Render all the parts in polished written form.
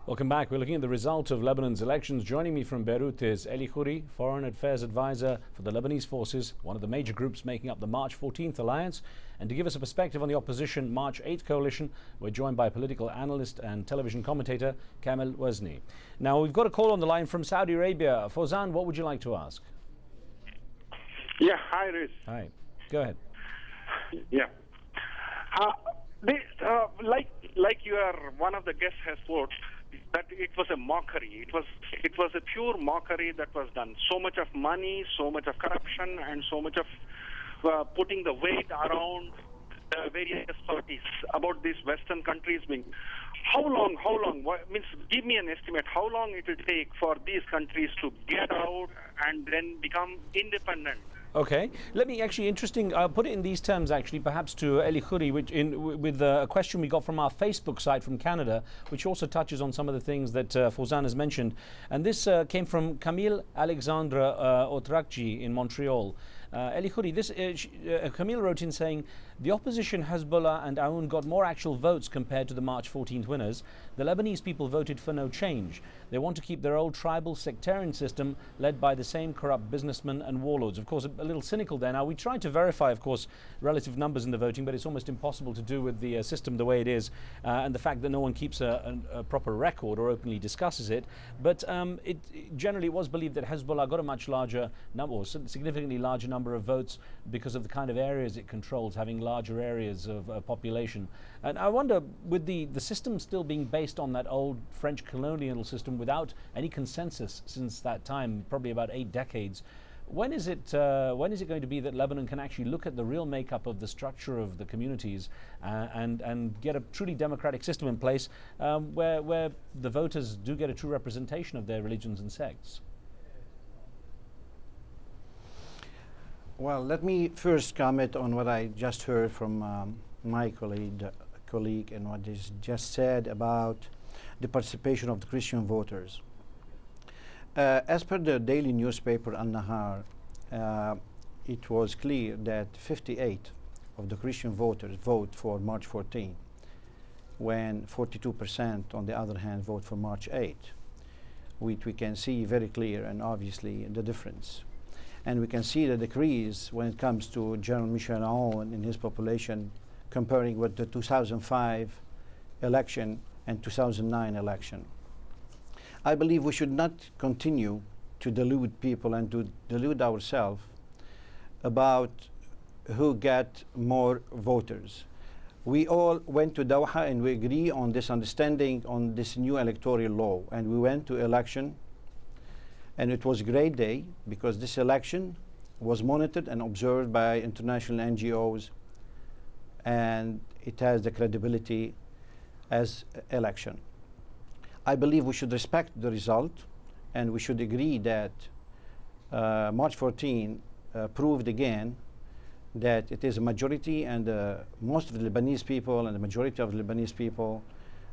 Welcome back. We're looking at the result of Lebanon's elections. Joining me from Beirut is Eli Khouri, Foreign Affairs Advisor for the Lebanese Forces, one of the major groups making up the March 14th Alliance. And to give us a perspective on the opposition March 8th coalition, we're joined by political analyst and television commentator Kamel Wazni. Now, we've got a call on the line from Saudi Arabia. Fawzan, what would you like to ask? Yeah, hi, Riz. Hi. Go ahead. Yeah. Like one of the guests has put, that it was a mockery. It was a pure mockery that was done. So much of money, so much of corruption, and so much of putting the weight around various parties about these Western countries being. How long? Give me an estimate. How long it will take for these countries to get out and then become independent? Okay, let me interesting. I'll put it in these terms actually, perhaps to Eli Khouri, with a question we got from our Facebook site from Canada, which also touches on some of the things that Fawzan has mentioned. And this came from Camille Alexandra Otrakji in Montreal. Eli Khouri, Camille wrote in saying, the opposition Hezbollah and Aoun got more actual votes compared to the March 14th winners. The Lebanese people voted for no change. They want to keep their old tribal sectarian system led by the same corrupt businessmen and warlords. Of course, a little cynical there. Now, we tried to verify, of course, relative numbers in the voting, but it's almost impossible to do with the system the way it is and the fact that no one keeps a proper record or openly discusses it. But it generally was believed that Hezbollah got a much larger number, or significantly larger number of votes because of the kind of areas it controls, having larger areas of population. And I wonder, with the system still being based on that old French colonial system without any consensus since that time, probably about 8 decades, when is it going to be that Lebanon can actually look at the real makeup of the structure of the communities and get a truly democratic system in place where the voters do get a true representation of their religions and sects? Well, let me first comment on what I just heard from my colleague and what is just said about the participation of the Christian voters. As per the daily newspaper Al-Nahar, it was clear that 58 of the Christian voters vote for March 14, when 42% on the other hand vote for March 8, which we can see very clear and obviously the difference. And we can see the decrease when it comes to General Michel Aoun in his population, comparing with the 2005 election and 2009 election. I believe we should not continue to delude people and to delude ourselves about who get more voters. We all went to Doha and we agree on this understanding on this new electoral law, and we went to election. And it was a great day because this election was monitored and observed by international NGOs, and it has the credibility as election. I believe we should respect the result, and we should agree that March 14 proved again that it is a majority, and most of the Lebanese people and the majority of the Lebanese people,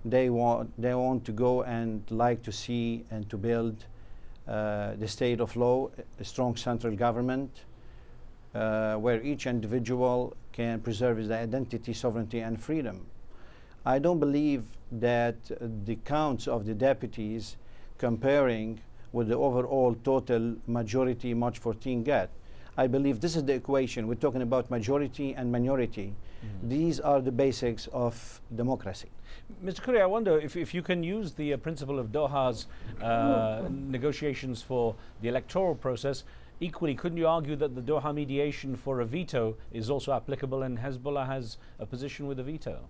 they want to go and like to see and to build the state of law, a strong central government, where each individual can preserve his identity, sovereignty, and freedom. I don't believe that the counts of the deputies comparing with the overall total majority March 14 get. I believe this is the equation. We're talking about majority and minority. These are the basics of democracy. Mr. Khouri, I wonder if you can use the principle of Doha's negotiations for the electoral process. Equally, couldn't you argue that the Doha mediation for a veto is also applicable and Hezbollah has a position with a veto?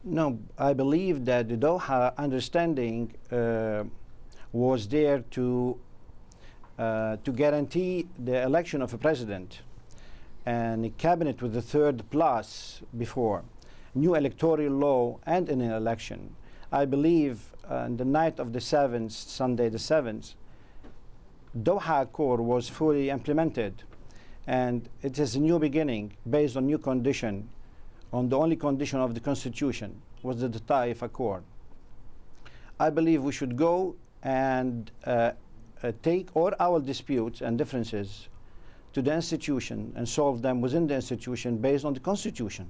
No, I believe that the Doha understanding was there to guarantee the election of a president and a cabinet with the third plus before, new electoral law and in an election. I believe on the night of the 7th, Sunday the 7th, Doha Accord was fully implemented, and it is a new beginning based on new condition, on the only condition of the Constitution was the Taif Accord. I believe we should go and take all our disputes and differences to the institution and solve them within the institution based on the Constitution.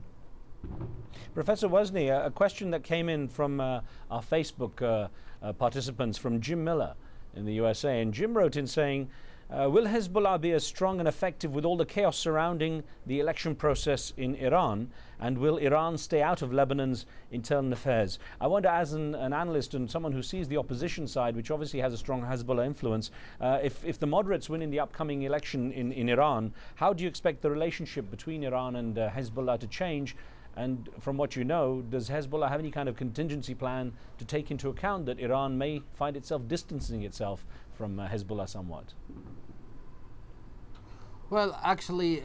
Professor Wasni, a question that came in from our Facebook participants from Jim Miller in the USA. And Jim wrote in saying, will Hezbollah be as strong and effective with all the chaos surrounding the election process in Iran? And will Iran stay out of Lebanon's internal affairs? I wonder, as an analyst and someone who sees the opposition side, which obviously has a strong Hezbollah influence, if the moderates win in the upcoming election in Iran, how do you expect the relationship between Iran and Hezbollah to change? And from what you know, does Hezbollah have any kind of contingency plan to take into account that Iran may find itself distancing itself from Hezbollah somewhat? Well, actually,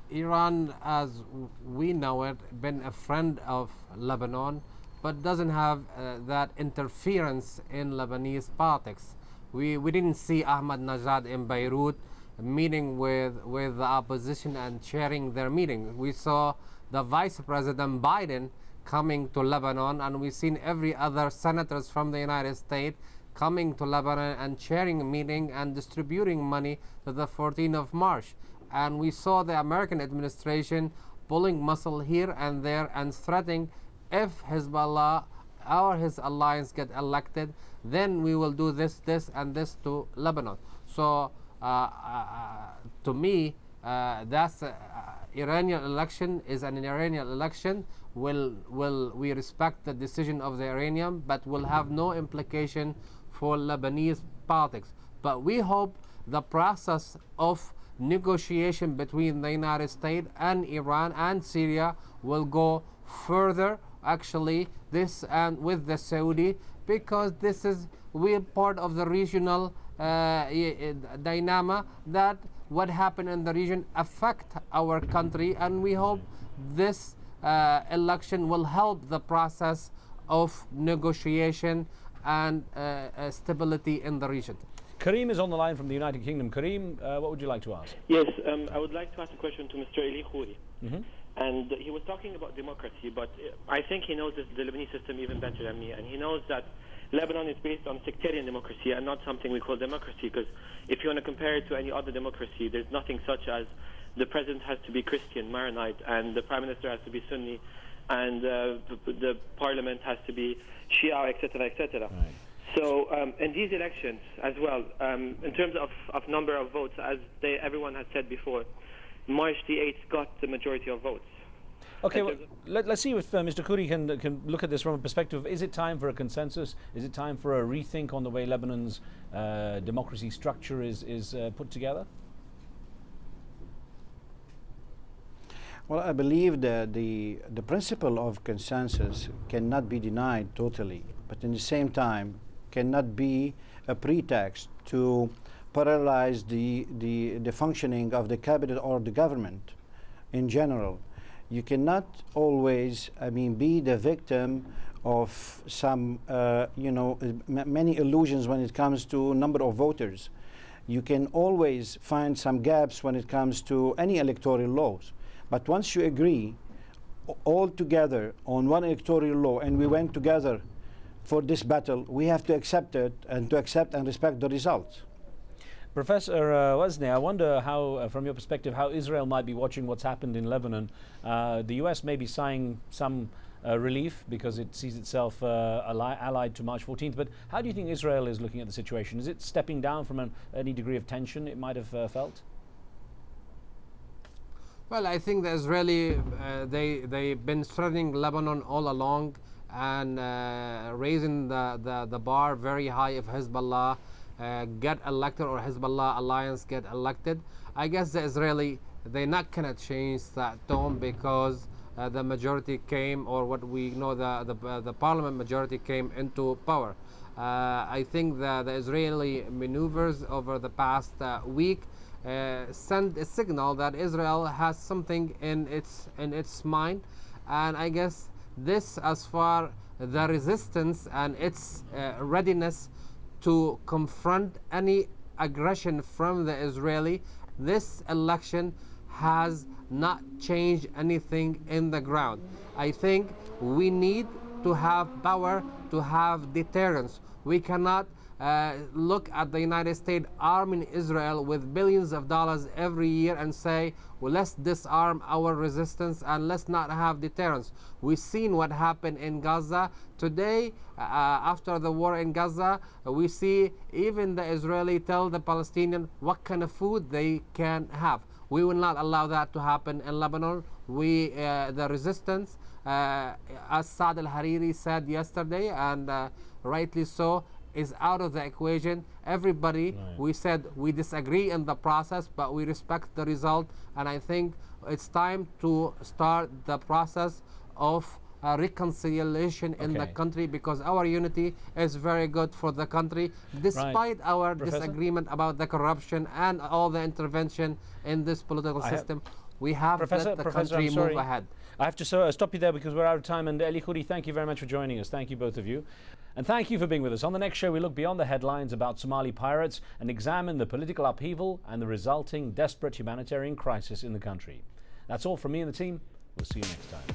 Iran, as we know it, been a friend of Lebanon, but doesn't have that interference in Lebanese politics. We didn't see Ahmadinejad in Beirut meeting with the opposition and chairing their meetings. We saw the Vice President Biden coming to Lebanon, and we've seen every other senators from the United States coming to Lebanon and chairing a meeting and distributing money to the 14th of March. And we saw the American administration pulling muscle here and there and threatening, if Hezbollah or his alliance get elected, then we will do this, this, and this to Lebanon. So to me, that's Iranian election is an Iranian election. Will we respect the decision of the Iranian, but will have no implication for Lebanese politics. But we hope the process of negotiation between the United States and Iran and Syria will go further, actually, this and with the Saudi, because this is we're part of the regional dynamic that what happened in the region affect our country, and we hope this election will help the process of negotiation and stability in the region. Kareem is on the line from the United Kingdom. Kareem, what would you like to ask? Yes, I would like to ask a question to Mr. Eli Khouri. Mm-hmm. And he was talking about democracy, but I think he knows the Lebanese system even better than me, and he knows that Lebanon is based on sectarian democracy and not something we call democracy, because if you want to compare it to any other democracy, there's nothing such as the president has to be Christian, Maronite, and the prime minister has to be Sunni, and the parliament has to be Shia, etc., etc. Right. So in these elections as well, in terms of number of votes, as everyone has said before, March the 8th got the majority of votes. Okay, well, let's see if Mr. Khouri can look at this from a perspective. Is it time for a consensus? Is it time for a rethink on the way Lebanon's democracy structure is put together? Well, I believe that the principle of consensus cannot be denied totally, but in the same time cannot be a pretext to paralyze the functioning of the cabinet or the government in general. You cannot always, be the victim of some, many illusions when it comes to number of voters. You can always find some gaps when it comes to any electoral laws. But once you agree all together on one electoral law and we went together for this battle, we have to accept it and to accept and respect the results. Professor Wasni, I wonder how, from your perspective, how Israel might be watching what's happened in Lebanon. The US may be sighing some relief because it sees itself allied to March 14th, but how do you think Israel is looking at the situation? Is it stepping down from any degree of tension it might have felt? Well, I think the Israeli, they've been threatening Lebanon all along and raising the bar very high if Hezbollah get elected or Hezbollah alliance get elected. I guess the Israeli, they're not gonna change that tone because the majority came, or what we know, the parliament majority came into power. I think the Israeli maneuvers over the past week send a signal that Israel has something in its mind, and I guess this, as far the resistance and its readiness to confront any aggression from the Israeli, this election has not changed anything in the ground. I think we need to have power to have deterrence. We cannot look at the United States arming Israel with billions of dollars every year and say, well, let's disarm our resistance and let's not have deterrence. We've seen what happened in Gaza. Today, after the war in Gaza, we see even the Israeli tell the Palestinian what kind of food they can have. We will not allow that to happen in Lebanon. The resistance, as Saad al-Hariri said yesterday, and rightly so, is out of the equation. Everybody, we said we disagree in the process, but we respect the result. And I think it's time to start the process of reconciliation in the country, because our unity is very good for the country, despite our disagreement about the corruption and all the intervention in this political system. We have let the country move ahead. I have to stop you there because we're out of time. And Eli Khoury, thank you very much for joining us. Thank you, both of you. And thank you for being with us. On the next show, we look beyond the headlines about Somali pirates and examine the political upheaval and the resulting desperate humanitarian crisis in the country. That's all from me and the team. We'll see you next time.